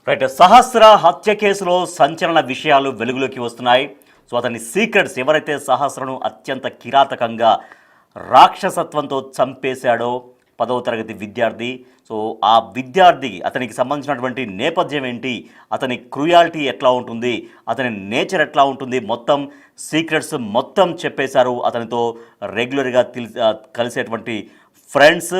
Right. సహస్ర హత్య కేసులో సంచలన విషయాలు వెలుగులోకి వస్తున్నాయి. సో అతని సీక్రెట్స్, ఎవరైతే సహస్రను అత్యంత కిరాతకంగా రాక్షసత్వంతో చంపేశాడో 10వ తరగతి విద్యార్థి. సో ఆ విద్యార్థి, అతనికి సంబంధించినటువంటి నేపథ్యం ఏంటి, అతని క్రూయాలిటీ ఎట్లా ఉంటుంది, అతని నేచర్ ఎట్లా ఉంటుంది, మొత్తం సీక్రెట్స్ మొత్తం చెప్పేశారు. అతనితో రెగ్యులర్గా కలిసేటువంటి ఫ్రెండ్స్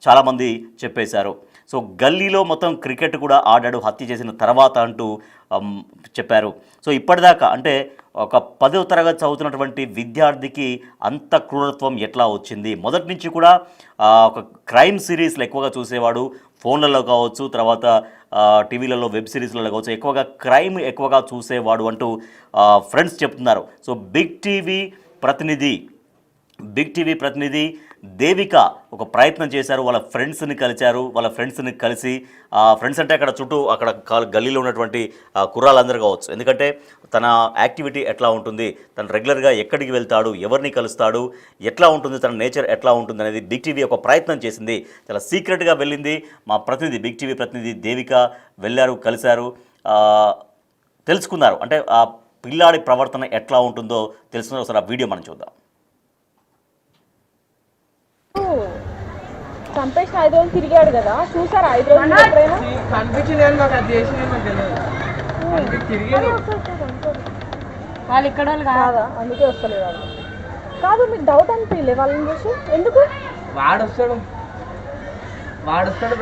చాలామంది చెప్పేశారు. సో గల్లీలో మొత్తం క్రికెట్ కూడా ఆడాడు హత్య చేసిన తర్వాత అంటూ చెప్పారు. సో ఇప్పటిదాకా అంటే ఒక 10వ తరగతి చదువుతున్నటువంటి విద్యార్థికి అంత క్రూరత్వం ఎట్లా వచ్చింది? మొదటి నుంచి కూడా ఒక క్రైమ్ సిరీస్లు ఎక్కువగా చూసేవాడు, ఫోన్లలో కావచ్చు, తర్వాత టీవీలలో, వెబ్ సిరీస్లలో కావచ్చు, ఎక్కువగా క్రైమ్ ఎక్కువగా చూసేవాడు అంటూ ఫ్రెండ్స్ చెప్తున్నారు. సో బిగ్ టీవీ ప్రతినిధి దేవిక ఒక ప్రయత్నం చేశారు. వాళ్ళ ఫ్రెండ్స్ని కలిసి ఫ్రెండ్స్ అంటే అక్కడ చుట్టూ అక్కడ గల్లీలో ఉన్నటువంటి కుర్రాళ్ళందరూ కావచ్చు. ఎందుకంటే తన యాక్టివిటీ ఎట్లా ఉంటుంది, తను రెగ్యులర్గా ఎక్కడికి వెళ్తాడు, ఎవరిని కలుస్తాడు, ఎట్లా ఉంటుంది, తన నేచర్ ఎట్లా ఉంటుంది అనేది బిగ్ టీవీ ఒక ప్రయత్నం చేసింది. చాలా సీక్రెట్గా వెళ్ళింది. మా బిగ్ టీవీ ప్రతినిధి దేవిక వెళ్ళారు, కలిశారు, తెలుసుకున్నారు. అంటే ఆ పిల్లాడి ప్రవర్తన ఎట్లా ఉంటుందో తెలుసుకున్నారు. ఒకసారి ఆ వీడియో మనం చూద్దాం. చంపేసిన 5 రోజులు తిరిగాడు కదా, చూసారా 5 రోజులు ఎప్పుడైనా కనిపించింది? వాళ్ళు ఇక్కడ వాళ్ళు కాదా, అందుకే వస్తలేదు వాళ్ళు. కాదు, మీకు డౌట్ అనిపించలే వాళ్ళని చూసి? ఎందుకు? వాడు వస్తాడు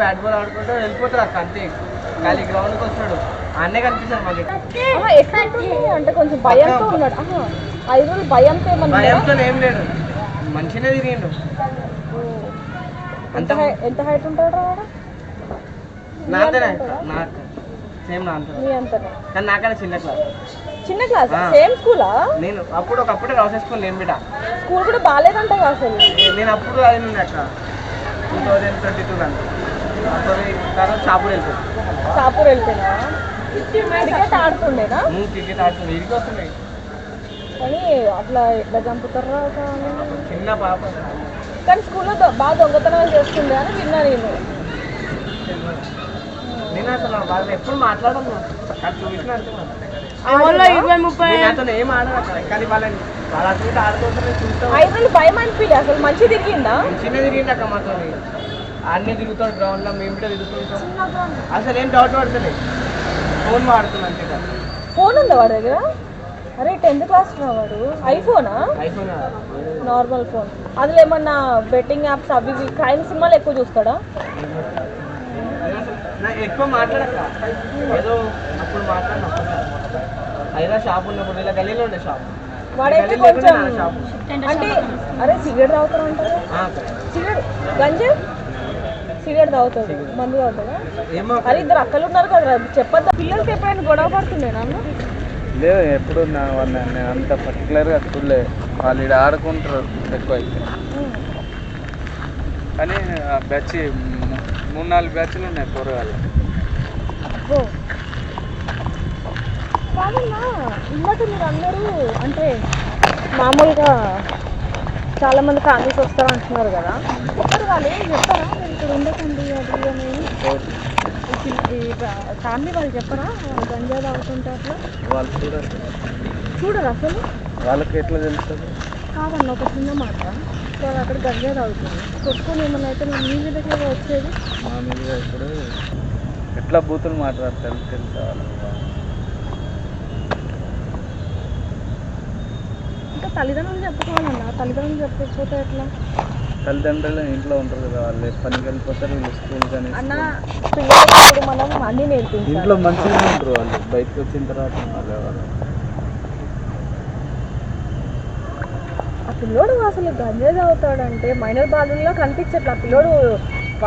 బ్యాట్ బాల్ ఆడుకుంటూ వెళ్ళిపోతాడు అక్క, అంతే. ఖాళీ గ్రౌండ్కి వస్తాడు, అన్నే కనిపిస్తాడు మాకు. ఎట్లా అంటే కొంచెం భయంతో ఉన్నాడు. 5 రోజులు భయంతో ఏం లేడు, మంచిగానే తిరిగిండు. ఎంత హైట్ ఉంటాడు? నాతోనే సేమ్ కానీ నాకన్నా చిన్న క్లాస్ సేమ్ స్కూలా? నేను ఒకప్పుడే రాసేసుకుని నేను బిడ్డ స్కూల్ కూడా బాగాలేదంట అసలు. నేను అప్పుడు అది నుండి అక్క 2022 తర్వాత షాపూర్ వెళ్తున్నా. క్రికెట్ ఆడుతుండేనా? క్రికెట్ ఆడుతుంది, ఇడికి వస్తున్నాయి. కానీ అట్లా ఎట్లా చంపుతారా చిన్న పాప. కానీ స్కూల్లో బాగా దొంగతనాలు చేస్తుండే అని విన్నా నేను అసలు వాళ్ళు ఎప్పుడు మాట్లాడను, చూసిన ఏం ఆడదు. కానీ వాళ్ళని ఆడుతుంటే చూస్తాం. 5 రోజులు భయం అనిపించలే అసలు? మంచి తిరిగిందా? చిన్న తిరిగింది అక్క మాతో. అన్నీ తిరుగుతాడు గ్రౌండ్ లో, మేము కూడా తిరుగుతుంటాం. అసలు ఏం డౌట్ పడుతుంది, ఫోన్ వాడుతున్నాం అంతే కదా. ఫోన్ ఉందా వాడి దగ్గర? అరే 10th క్లాస్ వాడు. IPhone normal phone. అందులో ఏమన్నా బెట్టింగ్ యాప్స్ అవి క్రైమ్ సినిమాలు ఎక్కువ చూస్తాడా? ఎక్కువ మాట్లాడక, ఏదో అప్పుడు మాట్లాడినప్పుడు అయినా షాప్ ఉన్నప్పుడు, ఇలా గల్లీలో ఉండే షాప్. వాడైతే కొంచెం అంటే అరే సిగరెట్ తాగుతాడు అంటారు. సిగరెట్ తాగుతాడు, మందు తాగుతాడా? అరే 2 అక్కలు ఉన్నారు కదా, చెప్పద్దా? పిల్లలకి ఎప్పుడైనా గొడవ పడుతుండే నన్ను? లేదు, ఎప్పుడు నేను అంత పర్టికులర్గా చూడలే. వాళ్ళు ఇక్కడ ఆడుకుంటారు ఎక్కువ అయితే. కానీ బ్యాచ్ 3-4 బ్యాచ్లు ఉన్నాయి కూరగాయలు. కాదన్నా, ఇందాక మీరు అందరూ అంటే మామూలుగా చాలామంది ఫ్యామిలీస్ వస్తారు అంటున్నారు కదా, ఇప్పుడు వాళ్ళు ఏం చెప్తారా? మీరు ఇక్కడ ఉండకండి అది అనేది ఫ్యామిలీ వాళ్ళు చెప్పరా? గంజా తాగుతుంటే అట్లా వాళ్ళు చూడరు అసలు? వాళ్ళకి ఎట్లా తెలుస్తుంది? కాదన్న, ఒక చిన్న మాట, వాళ్ళు అక్కడ గంజా తాగుతుంది, కొట్టుకొని ఏమన్నా అయితే మీ మీదకి వచ్చేది? మా మీద ఇప్పుడు ఎట్లా బూతులు మాట్లాడతారు తెలుసా? ఇంకా తల్లిదండ్రులు చెప్పుకోవాలన్నా, తల్లిదండ్రులు చెప్పకపోతే ఎట్లా? తల్లిదండ్రులు ఇంట్లో ఉంటారు కదా, వాళ్ళు పనికి వెళ్ళిపోతారు, వీళ్ళు స్కూల్ కానీ. అన్న పిల్లలకి మనం అన్నీ నేర్పించాలి. ఇంట్లో మంచిగా ఉంటారు వాళ్ళు, బయటకు వచ్చిన తర్వాత వాళ్ళు. ఆ పిల్లోడు అసలు గంజా తాగుతాడంటే మైనర్ బాలుల్లో కనిపించట్లా. ఆ పిల్లోడు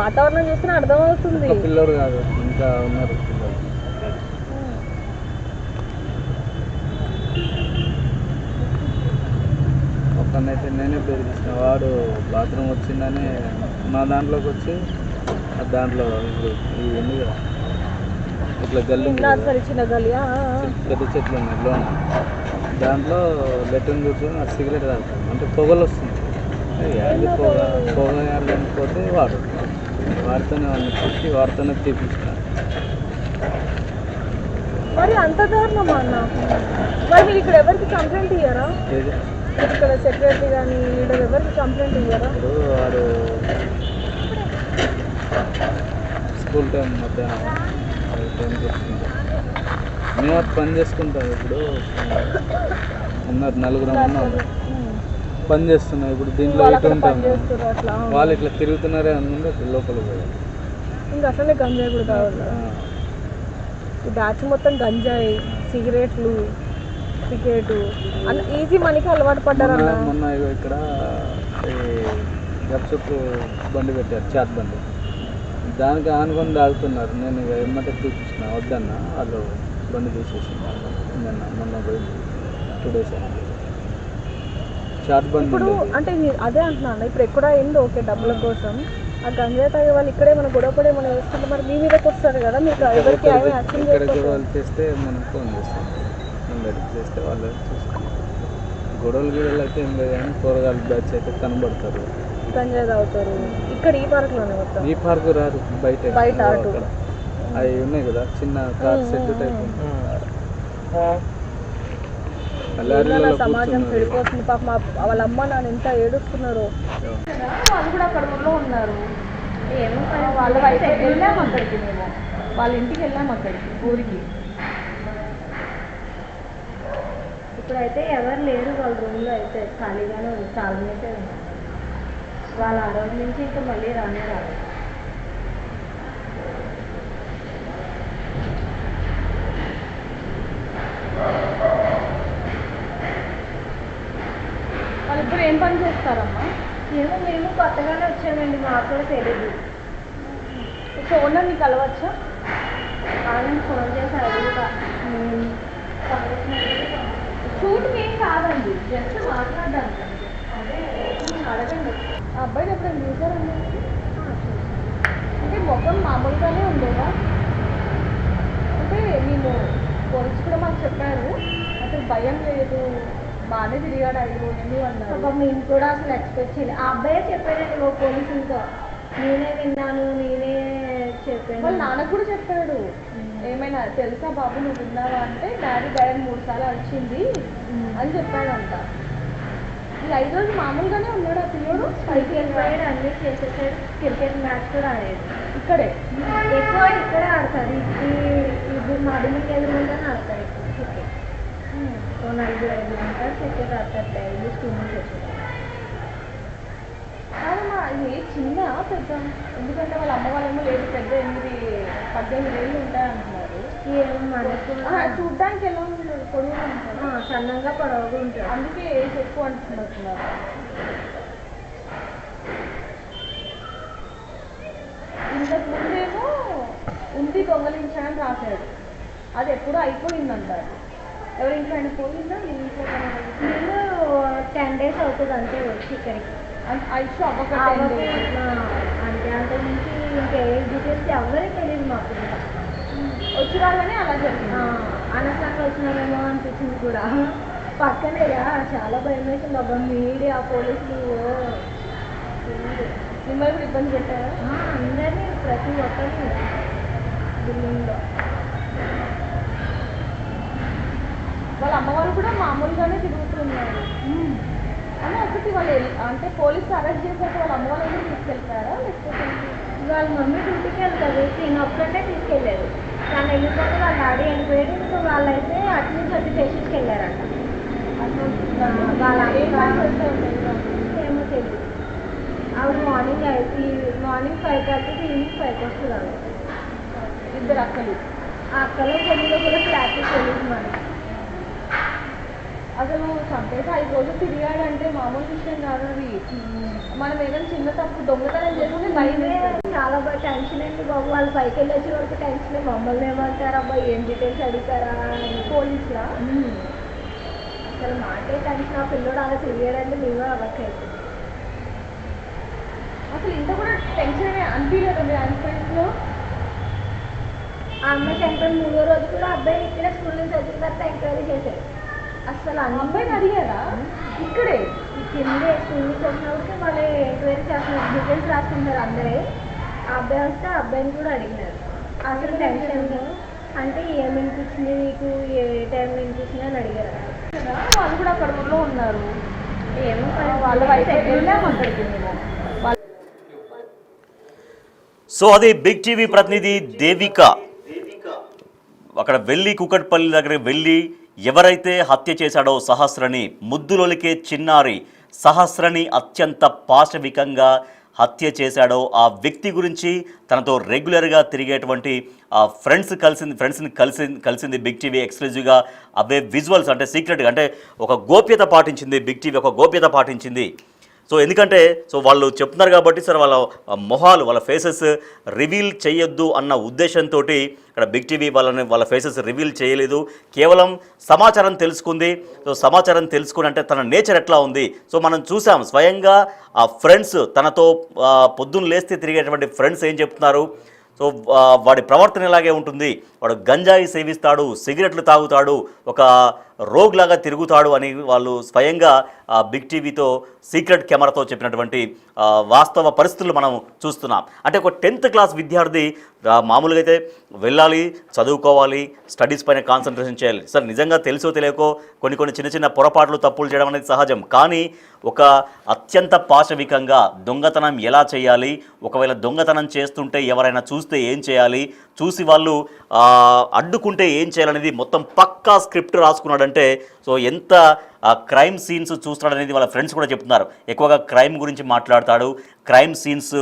వాతావరణం చూస్తే అర్థమవుతుంది. పిల్లోడు కాదు, ఇంకా ఉన్నారు పిల్లలు. ఒకనైతే నేనే బెదిరించిన, వాడు బాత్రూమ్ వచ్చిందని మా దాంట్లోకి వచ్చి దాంట్లో ఇవి ఉంది కదా, ఇట్లా గల్లి చిన్న గల్లి పెద్ద చెట్లు ఉన్నాయి లోన, దాంట్లో లెట్రిన్ కూర్చొని ఆ సిగరెట్ తాగుతాను. అంటే పొగలు వస్తుంది, పొగ పోతే వాడితోనే వాడిని కొట్టి వాడితోనే తీపించిన. మరి అంత దారుణమా అన్న? మరి మీరు ఇక్కడ ఎవరికి కంప్లైంట్ ఇయ్యారా? ఏది ఇక్కడ సెక్రటరీ కానీ లీడర్ ఎవరికి కంప్లైంట్ ఇయ్యారా? ఇప్పుడు వాడు స్కూల్ టైం మధ్యాహ్నం టైంకి వస్తుంటాం, మేము అది పని చేసుకుంటాం. ఇప్పుడు ఉన్నారు నలుగురు ఉన్నారు పని చేస్తున్నాం. ఇప్పుడు దీంట్లో ఇటు ఉంటాం, అట్లా వాళ్ళు ఇట్లా తిరుగుతున్నారే అనుకుంటే అట్లా లోపల పోయారు. ఇంకా అసలే గంజాయి కూడా కావాలి. ఈ బ్యాచ్ మొత్తం గంజాయి, సిగరెట్లు, టికెట్ అన్న ఈజీ మనీకి అలవాటు పడ్డారన్న. మొన్న ఇక్కడ గప్చుప్పు బండి పెట్టారు, చాట్ బండి, దానికి ఆనుకొని తాగుతున్నారు. నేను ఇక ఎమ్మటే చూపించిన వద్దన్న, వాళ్ళు బండి తీసేసి మొన్న పోయింది 2 days చాట్ బండి. ఇప్పుడు అంటే అదే అంటున్నాను, ఇప్పుడు ఎక్కడ అయింది ఓకే డబ్బుల కోసం, ఆ గంజాయి తాగే వాళ్ళు ఇక్కడే మన గొడవపడే మనం వేస్తుంటే మరి మీ మీదకి వస్తారు కదా, మీకు ఎవరికి ఏమీ యాక్షన్ ఇక్కడ గొడవలు చేస్తే మనం ఫోన్ చేస్తాం, అందరికి చేస్తే వాళ్ళు చూస్తాం. గొడవలు గిడవలు అయితే ఏం లేదు కానీ కూరగాయలు బ్యాచ్ అయితే కనబడతారు, గంజాయి తాగుతారు. ఇక్కడ ఈ పార్క్లోనే మొత్తం. ఈ పార్క్ రారు, బయట అటు అవి ఉన్నాయి కదా చిన్న కార్ సెట్ టైప్ సమాజం చెడిపోతుంది. పాప వాళ్ళ అమ్మ నాన్న ఎంత ఏడుస్తున్నారు. వాళ్ళు కూడా అక్కడ ఊళ్ళో ఉన్నారు. వాళ్ళ వైపు వెళ్ళాము అక్కడికి, మేము వాళ్ళ ఇంటికి వెళ్ళాము అక్కడికి ఊరికి. ఇప్పుడైతే ఎవరు లేరు వాళ్ళ రూమ్లో, అయితే ఖాళీగానే ఉంది, చాలా అయితే ఉంది. వాళ్ళ ఆ రోజు నుంచి ఇంకా మళ్ళీ రానే రాదు. వాళ్ళిద్దరు ఏం పని చేస్తారమ్మా? ఏమో మేము కొత్తగానే వచ్చామండి, మాకు కూడా తెలియదు. ఫోన్ నీకు కలవచ్చా? వాళ్ళని ఫోన్ చేసి అడుగుతా. షూటింగ్ ఏం కాదండి, జస్ట్ మాట్లాడడానికి. అదే అడగండి. ఆ అబ్బాయిని ఎప్పుడైనా చూసారండి? అంటే మొత్తం మామూలుగానే ఉండేదా? అంటే మేము పోలీసు కూడా మాకు చెప్పారు, అసలు భయం లేదు, బాగానే తిరిగాడు 5 రోజులు అన్నారు. మేము కూడా అసలు ఎక్స్పెక్ట్ చేయలేదు. ఆ అబ్బాయే చెప్పాడండి ఓ పోలీసులతో, నేనే విన్నాను, నేనే చెప్పాను. వాళ్ళ నాన్నకు కూడా చెప్పాడు, ఏమైనా తెలుసా బాబు నువ్వు విన్నావా అంటే, డాడీ 3 సార్లు వచ్చింది అని చెప్పాడంట. ఈ 5 రోజులు మామూలుగానే ఉన్నాడు ఆ పిల్లడు. పైకి వెళ్ళిపోయాడు, అన్నీ చేసేసాడు. క్రికెట్ మ్యాచ్ కూడా ఆడాడు ఇక్కడే, ఎక్కువ ఇక్కడే ఆడతారు. ఇది మడిమికి ఎదురుంటాను ఆడతారు క్రికెట్. 4-5 ఉంటారు క్రికెట్ ఆడతారు డైలీ స్కూల్ నుంచి వచ్చారు. కాదమ్మా ఇది చిన్న పెద్ద, ఎందుకంటే వాళ్ళ అమ్మ వాళ్ళేమో లేదు పెద్ద 8-18 ఏళ్ళు ఉంటాయంటున్నారు. ఏమో మనకు చూడ్డానికి ఎలా ఉంటాడు, పొడవుగా ఉంటాడు, సన్నంగా పొడవుగా ఉంటాడు, అందుకే ఏజ్ ఎక్కువ అంటున్నారు. ఇంతకు ముందేమో ఉంది దొంగలించాలని రాశాడు, అది ఎప్పుడూ అయిపోయిందంటారు. ఎవరి ఇంట్లో అయినా పోయిందా? నీ ఇంట్లో నేను 10 days అవుతుంది అంతే వచ్చి ఇక్కడికి. ఐషు అంటే అంత నుంచి ఇంకా ఏ డీటెయిల్స్ ఎవరికి తెలియదు మాకు. వచ్చినారని అలా జరిగింది. అనవసరంగా వచ్చినారేమో అనిపించింది కూడా. పక్కనే చాలా భయం వేసింది. అబ్బా మీడియా పోలీసులు మిమ్మల్ని కూడా ఇబ్బంది పెట్టారా? అందరినీ, ప్రతి ఒక్కరిని బిల్డింగ్లో. వాళ్ళ అమ్మ వాళ్ళు కూడా మామూలుగానే తిరుగుతున్నారు అని ఒకటి. వాళ్ళు అంటే పోలీసులు అరెస్ట్ చేశాక వాళ్ళ అమ్మ వాళ్ళు కూడా తీసుకెళ్తారా, లేకపోతే వాళ్ళ మమ్మీ డ్యూటీకి వెళ్తారు, నేను ఒక్కటే తీసుకెళ్ళారు. తను వెళ్ళిపోతే వాళ్ళ డాడీ వెళ్ళిపోయాడు. ఇంకా వాళ్ళైతే అటు నుంచి వచ్చి స్టేషన్కి వెళ్ళారంట. వాళ్ళ ఏమో తెలియదు. ఆవిడ మార్నింగ్ 5:30 ఈవినింగ్ 5 వస్తుంది. ఆవిడ 2 అక్కలు. ఆ అక్కలో చెల్లిలో కూడా ఫ్లాట్ తెలియదు మనకి. అసలు చంపేసి 5 రోజులు తిరిగాడంటే మామూలు విషయం కాదు అది. మనం ఏదైనా చిన్న తప్పు దొంగతనం చేస్తే భయం. చాలా బాగా టెన్షన్ అండి బాబు. వాళ్ళు పైకి వెళ్ళి వచ్చే వరకు టెన్షన్. మమ్మల్ని ఏమంటారు అబ్బా, ఏం డీటెయిల్స్ అడుగుతారా పోలీసులా? అసలు మాకే టెన్షన్. ఆ పిల్లడు అలా తిరిగాడంటే మేము అవ్వకైతే. అసలు ఇంత కూడా టెన్షన్ అనిపించలేదు అనిపించలో. ఆ అమ్మాయి చనిపోయిన 3వ రోజు కూడా అబ్బాయిని ఇక్కడే స్కూల్ నుంచి వచ్చిన తర్వాత ఎంక్వైరీ చేశారు. అసలు అబ్బాయిని అడిగారా? ఇక్కడే కిందే స్కూల్ నుంచి వచ్చినప్పుడు వాళ్ళు ఎంక్వైరీ చేస్తున్నారు, డీటెయిల్స్ రాసుకుంటారు అందరే. ఆ అబ్బాయి వస్తే ఆ అబ్బాయిని కూడా అడిగినారు. అసలు అంటే ఏం వినిపించింది నీకు, ఏ టైంలో వినిపించింది అని అడిగారు. వాళ్ళు కూడా అక్కడ ఊళ్ళో ఉన్నారు. ఏమో వాళ్ళ వయసు వెళ్ళాము అక్కడికి మేము. సో అది బిగ్ టీవీ ప్రతినిధి దేవిక అక్కడ వెళ్ళి కుకట్పల్లి దగ్గర వెళ్ళి ఎవరైతే హత్య చేశాడో సహస్రని, ముద్దులోలికే చిన్నారి సహస్రని అత్యంత పాశవికంగా హత్య చేశాడో ఆ వ్యక్తి గురించి, తనతో రెగ్యులర్గా తిరిగేటువంటి ఫ్రెండ్స్ని కలిసింది బిగ్ టీవీ ఎక్స్క్లూజివ్గా. అవే విజువల్స్ అంటే సీక్రెట్గా, అంటే ఒక గోప్యత పాటించింది బిగ్ టీవీ, ఒక గోప్యత పాటించింది. సో ఎందుకంటే వాళ్ళు చెప్తున్నారు కాబట్టి సార్ వాళ్ళ మొహాలు, వాళ్ళ ఫేసెస్ రివీల్ చేయొద్దు అన్న ఉద్దేశంతో ఇక్కడ బిగ్ టీవీ వాళ్ళ ఫేసెస్ రివీల్ చేయలేదు. కేవలం సమాచారం తెలుసుకుంది. సో సమాచారం తెలుసుకుని అంటే తన నేచర్ ఎట్లా ఉంది, సో మనం చూసాం స్వయంగా ఆ ఫ్రెండ్స్, తనతో పొద్దున్న లేస్తే తిరిగేటువంటి ఫ్రెండ్స్ ఏం చెప్తున్నారు. సో వాడి ప్రవర్తన ఇలాగే ఉంటుంది, వాడు గంజాయి సేవిస్తాడు, సిగరెట్లు తాగుతాడు, ఒక రోగ్ లాగా తిరుగుతాడు అని వాళ్ళు స్వయంగా బిగ్ టీవీతో సీక్రెట్ కెమెరాతో చెప్పినటువంటి వాస్తవ పరిస్థితులు మనం చూస్తున్నాం. అంటే ఒక 10th క్లాస్ విద్యార్థి మామూలుగా అయితే వెళ్ళాలి, చదువుకోవాలి, స్టడీస్ పైన కాన్సన్ట్రేషన్ చేయాలి. సార్ నిజంగా తెలుసో తెలియకో కొన్ని చిన్న చిన్న పొరపాట్లు, తప్పులు చేయడం అనేది సహజం. కానీ ఒక అత్యంత పాశవికంగా దొంగతనం ఎలా చేయాలి, ఒకవేళ దొంగతనం చేస్తుంటే ఎవరైనా చూస్తే ఏం చేయాలి, చూసి వాళ్ళు అడ్డుకుంటే ఏం చేయాలనేది మొత్తం పక్కా స్క్రిప్ట్ రాసుకున్నాడంటే సో ఎంత క్రైమ్ సీన్స్ చూస్తున్నాడనేది వాళ్ళ ఫ్రెండ్స్ కూడా చెప్తున్నారు. ఎక్కువగా క్రైమ్ గురించి మాట్లాడతాడు, క్రైమ్ సీన్స్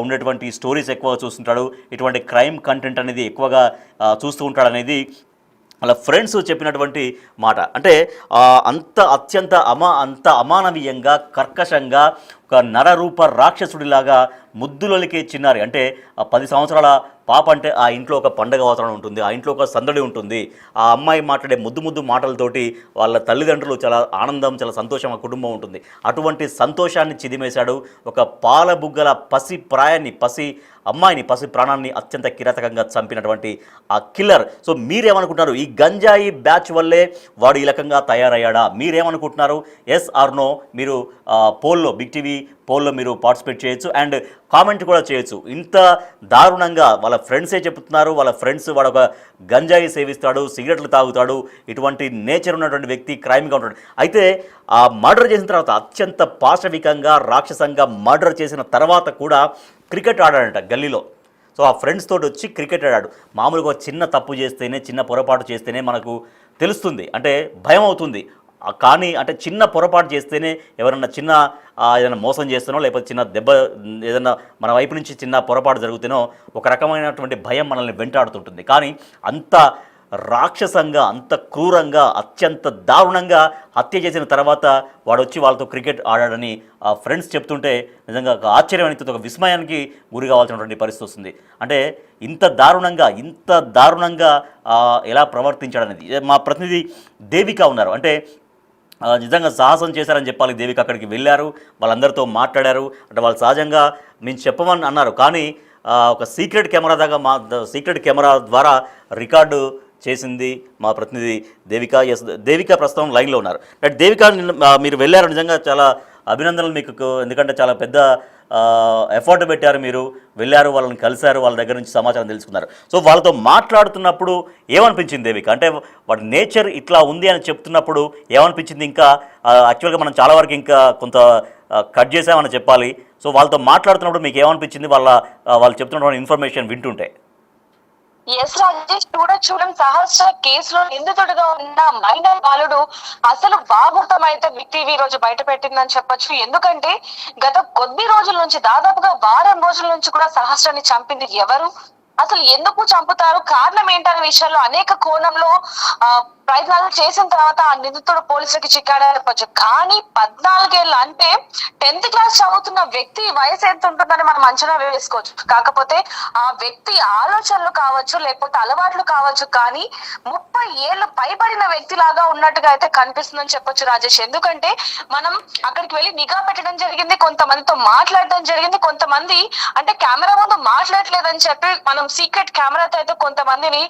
ఉండేటువంటి స్టోరీస్ ఎక్కువగా చూస్తుంటాడు, ఇటువంటి క్రైమ్ కంటెంట్ అనేది ఎక్కువగా చూస్తూ ఉంటాడు అనేది వాళ్ళ ఫ్రెండ్స్ చెప్పినటువంటి మాట. అంటే అంత అమానవీయంగా, కర్కశంగా, ఒక నరరూప రాక్షసుడిలాగా ముద్దులొలికే చిన్నారి, అంటే 10 సంవత్సరాల పాప అంటే ఆ ఇంట్లో ఒక పండగ వాతావరణం ఉంటుంది, ఆ ఇంట్లో ఒక సందడి ఉంటుంది. ఆ అమ్మాయి మాట్లాడే ముద్దు మాటలతోటి వాళ్ళ తల్లిదండ్రులు చాలా ఆనందం, చాలా సంతోషం, ఆ కుటుంబం ఉంటుంది. అటువంటి సంతోషాన్ని చిదిమేశాడు. ఒక పాలబుగ్గల పసి అమ్మాయిని, పసి ప్రాణాన్ని అత్యంత కిరాతకంగా చంపినటువంటి ఆ కిల్లర్. సో మీరేమనుకుంటున్నారు, ఈ గంజాయి బ్యాచ్ వల్లే వాడు ఈ రకంగా తయారయ్యాడా? మీరేమనుకుంటున్నారు? ఎస్ ఆర్ నో మీరు పోల్లో, బిగ్ టీవీ పోల్లో మీరు పార్టిసిపేట్ చేయొచ్చు అండ్ కామెంట్ కూడా చేయొచ్చు. ఇంత దారుణంగా వాళ్ళ ఫ్రెండ్సే చెప్తున్నారు, వాళ్ళ ఫ్రెండ్స్ వాడు ఒక గంజాయి సేవిస్తాడు, సిగరెట్లు తాగుతాడు, ఇటువంటి నేచర్ ఉన్నటువంటి వ్యక్తి, క్రైమ్గా ఉంటాడు. అయితే ఆ మర్డర్ చేసిన తర్వాత అత్యంత పాశవికంగా, రాక్షసంగా మర్డర్ చేసిన తర్వాత కూడా క్రికెట్ ఆడాడంట గల్లీలో. సో ఆ ఫ్రెండ్స్ తోటి వచ్చి క్రికెట్ ఆడాడు. మామూలుగా చిన్న తప్పు చేస్తేనే, చిన్న పొరపాటు చేస్తేనే మనకు తెలుస్తుంది, అంటే భయం అవుతుంది. కానీ అంటే చిన్న పొరపాటు చేస్తేనే, ఎవరన్నా చిన్న ఏదైనా మోసం చేస్తేనో, లేకపోతే చిన్న దెబ్బ ఏదైనా మన వైపు నుంచి చిన్న పొరపాటు జరుగుతేనో ఒక రకమైనటువంటి భయం మనల్ని వెంటాడుతుంటుంది. కానీ అంత రాక్షసంగా, అంత క్రూరంగా, అత్యంత దారుణంగా హత్య చేసిన తర్వాత వాడు వచ్చి వాళ్ళతో క్రికెట్ ఆడాడని ఆ ఫ్రెండ్స్ చెప్తుంటే నిజంగా ఒక ఆశ్చర్యం అనిపిస్తుంది, ఒక విస్మయానికి గురి కావాల్సినటువంటి పరిస్థితి వస్తుంది. అంటే ఇంత దారుణంగా ఎలా ప్రవర్తించాడనేది. మా ప్రతినిధి దేవిక ఉన్నారు, అంటే నిజంగా సాహసం చేశారని చెప్పాలి. దేవిక అక్కడికి వెళ్ళారు, వాళ్ళందరితో మాట్లాడారు. అంటే వాళ్ళు సహజంగా మేము చెప్పమని అన్నారు, కానీ ఒక సీక్రెట్ కెమెరా ద్వారా రికార్డు చేసింది మా ప్రతినిధి దేవిక. ఎస్, దేవిక ప్రస్తుతం లైన్లో ఉన్నారు. దేవిక, మీరు వెళ్ళారు, నిజంగా చాలా అభినందనలు మీకు. ఎందుకంటే చాలా పెద్ద ఎఫర్ట్ పెట్టారు, మీరు వెళ్ళారు, వాళ్ళని కలిశారు, వాళ్ళ దగ్గర నుంచి సమాచారం తెలుసుకున్నారు. సో వాళ్ళతో మాట్లాడుతున్నప్పుడు ఏమనిపించింది దేవిక? అంటే వాడి నేచర్ ఇట్లా ఉంది అని చెప్తున్నప్పుడు ఏమనిపించింది? ఇంకా యాక్చువల్గా మనం చాలా వరకు ఇంకా కొంత కట్ చేసామని చెప్పాలి. సో వాళ్ళతో మాట్లాడుతున్నప్పుడు మీకు ఏమనిపించింది వాళ్ళు చెప్తున్నటువంటి ఇన్ఫర్మేషన్ వింటుంటే? ఎస్ రాజేష్, చూడం సహస్ర కేసులో నిందితుడిగా ఉన్న మైనర్ బాలుడు అసలు బాగుతం అయితే బిగ్ టీవీ రోజు బయట పెట్టిందని చెప్పొచ్చు. ఎందుకంటే గత కొద్ది రోజుల నుంచి, దాదాపుగా వారం రోజుల నుంచి కూడా సహస్రని చంపింది ఎవరు, అసలు ఎందుకు చంపుతారు, కారణం ఏంటనే విషయంలో అనేక కోణంలో ప్రయత్నాలు చేసిన తర్వాత ఆ నిందితుడు పోలీసులకి చిక్కాడని చెప్పొచ్చు. కానీ 14 ఏళ్ళు అంటే 10th క్లాస్ చదువుతున్న వ్యక్తి వయసు ఎంత ఉంటుందని మనం అంచనా వేసుకోవచ్చు. కాకపోతే ఆ వ్యక్తి ఆలోచనలు కావచ్చు, లేకపోతే అలవాట్లు కావచ్చు, కానీ 30 ఏళ్ళు పైబడిన వ్యక్తి లాగా ఉన్నట్టుగా అయితే కనిపిస్తుందని చెప్పొచ్చు రాజేష్. ఎందుకంటే మనం అక్కడికి వెళ్ళి నిఘా పెట్టడం జరిగింది, కొంతమందితో మాట్లాడడం జరిగింది, కొంతమంది అంటే కెమెరా ముందు మాట్లాడలేదని చెప్పి మనం సీక్రెట్ కెమెరాతో అయితే కొంతమందిని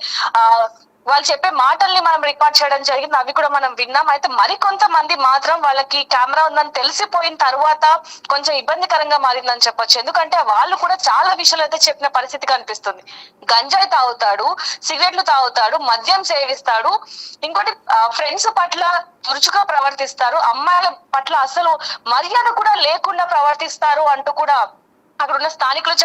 వాళ్ళు చెప్పే మాటల్ని మనం రికార్డ్ చేయడం జరిగింది, అవి కూడా మనం విన్నాం. అయితే మరికొంతమంది మాత్రం వాళ్ళకి కెమెరా ఉందని తెలిసిపోయిన తర్వాత కొంచెం ఇబ్బందికరంగా మారిందని చెప్పొచ్చు. ఎందుకంటే వాళ్ళు కూడా చాలా విషయాలు అయితే చెప్పిన పరిస్థితి కనిపిస్తుంది. గంజాయి తాగుతాడు, సిగరెట్లు తాగుతాడు, మద్యం సేవిస్తాడు, ఇంకోటి ఫ్రెండ్స్ పట్ల దురుచుగా ప్రవర్తిస్తారు, అమ్మాయిల పట్ల అసలు మర్యాద కూడా లేకుండా ప్రవర్తిస్తారు అంటూ కూడా అక్కడ ఉన్న స్థానికులు